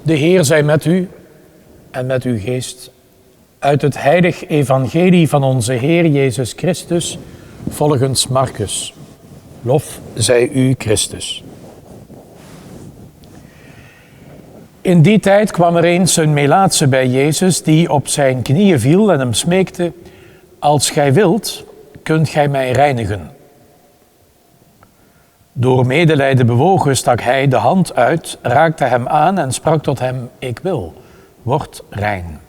De Heer zij met u en met uw geest. Uit het heilig evangelie van onze Heer Jezus Christus, volgens Marcus. Lof zij u, Christus. In die tijd kwam er eens een Melaatse bij Jezus die op zijn knieën viel en hem smeekte: als gij wilt, kunt gij mij reinigen. Door medelijden bewogen stak hij de hand uit, raakte hem aan en sprak tot hem: ik wil, word rein.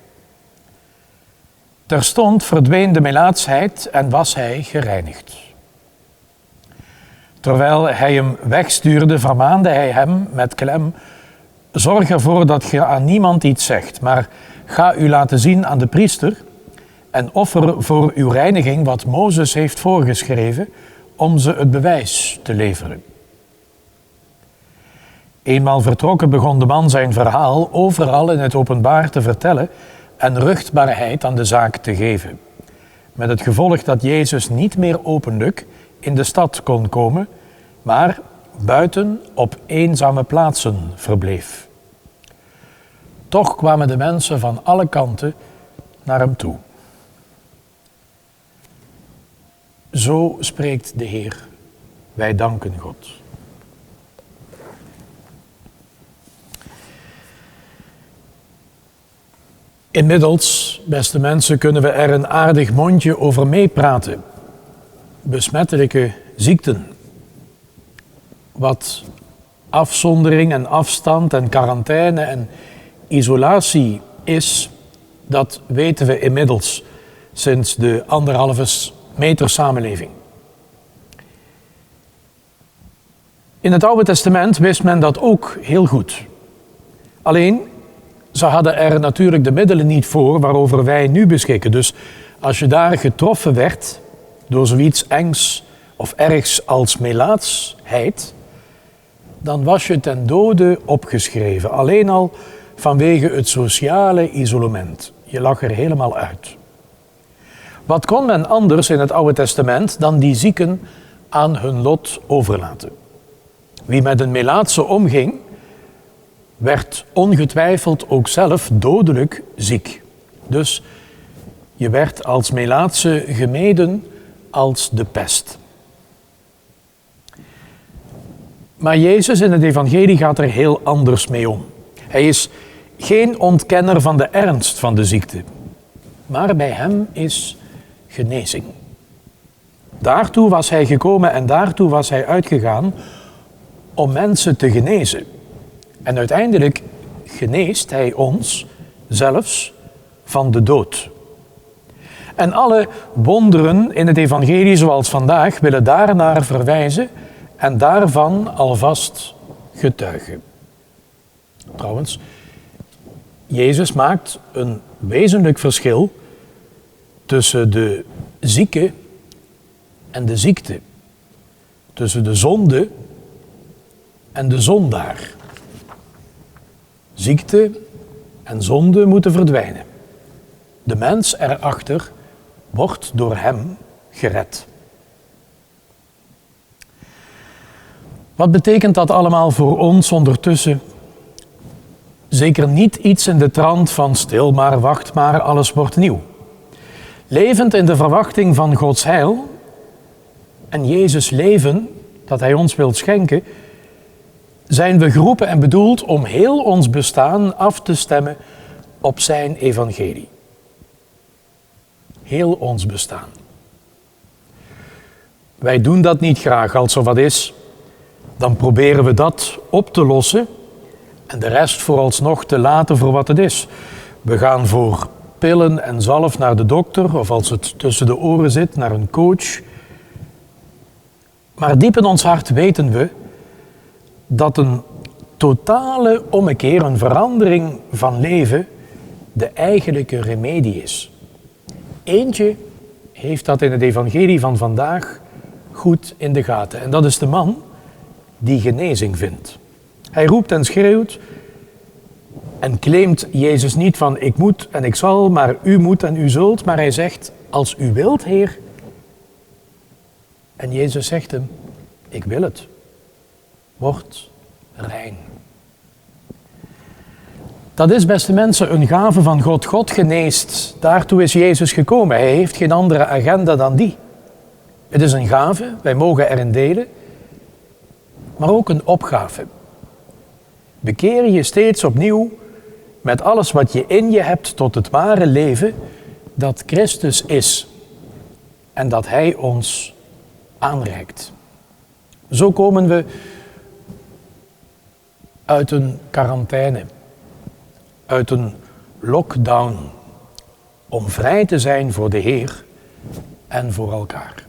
Terstond verdween de melaatsheid en was hij gereinigd. Terwijl hij hem wegstuurde, vermaande hij hem met klem: zorg ervoor dat je aan niemand iets zegt, maar ga u laten zien aan de priester en offer voor uw reiniging wat Mozes heeft voorgeschreven, om ze het bewijs te leveren. Eenmaal vertrokken begon de man zijn verhaal overal in het openbaar te vertellen en ruchtbaarheid aan de zaak te geven. Met het gevolg dat Jezus niet meer openlijk in de stad kon komen, maar buiten op eenzame plaatsen verbleef. Toch kwamen de mensen van alle kanten naar hem toe. Zo spreekt de Heer. Wij danken God. Inmiddels, beste mensen, kunnen we er een aardig mondje over meepraten. Besmettelijke ziekten. Wat afzondering en afstand en quarantaine en isolatie is, dat weten we inmiddels sinds de 1,5 meter samenleving. In het Oude Testament wist men dat ook heel goed. Alleen, ze hadden er natuurlijk de middelen niet voor waarover wij nu beschikken. Dus als je daar getroffen werd door zoiets engs of ergs als melaatsheid, dan was je ten dode opgeschreven. Alleen al vanwege het sociale isolement. Je lag er helemaal uit. Wat kon men anders in het Oude Testament dan die zieken aan hun lot overlaten? Wie met een melaatse omging, werd ongetwijfeld ook zelf dodelijk ziek. Dus je werd als melaatse gemeden als de pest. Maar Jezus in het evangelie gaat er heel anders mee om. Hij is geen ontkenner van de ernst van de ziekte. Maar bij hem is genezing. Daartoe was hij gekomen en daartoe was hij uitgegaan om mensen te genezen. En uiteindelijk geneest hij ons zelfs van de dood. En alle wonderen in het evangelie zoals vandaag willen daarnaar verwijzen en daarvan alvast getuigen. Trouwens, Jezus maakt een wezenlijk verschil tussen de zieke en de ziekte. Tussen de zonde en de zondaar. Ziekte en zonde moeten verdwijnen. De mens erachter wordt door hem gered. Wat betekent dat allemaal voor ons ondertussen? Zeker niet iets in de trant van stil maar, wacht maar, alles wordt nieuw. Levend in de verwachting van Gods heil en Jezus leven dat hij ons wilt schenken, zijn we geroepen en bedoeld om heel ons bestaan af te stemmen op zijn evangelie. Heel ons bestaan. Wij doen dat niet graag. Als er wat is, dan proberen we dat op te lossen en de rest vooralsnog te laten voor wat het is. We gaan voor pillen en zalf naar de dokter of als het tussen de oren zit naar een coach. Maar diep in ons hart weten we dat een totale ommekeer, een verandering van leven, de eigenlijke remedie is. Eentje heeft dat in het evangelie van vandaag goed in de gaten. En dat is de man die genezing vindt. Hij roept en schreeuwt en claimt Jezus niet van ik moet en ik zal, maar u moet en u zult. Maar hij zegt, als u wilt, Heer. En Jezus zegt hem, ik wil het. Word rein. Dat is, beste mensen, een gave van God. God geneest. Daartoe is Jezus gekomen. Hij heeft geen andere agenda dan die. Het is een gave, wij mogen erin delen, maar ook een opgave. Bekeer je steeds opnieuw met alles wat je in je hebt tot het ware leven dat Christus is en dat Hij ons aanreikt. Zo komen we uit een quarantaine, uit een lockdown, om vrij te zijn voor de Heer en voor elkaar.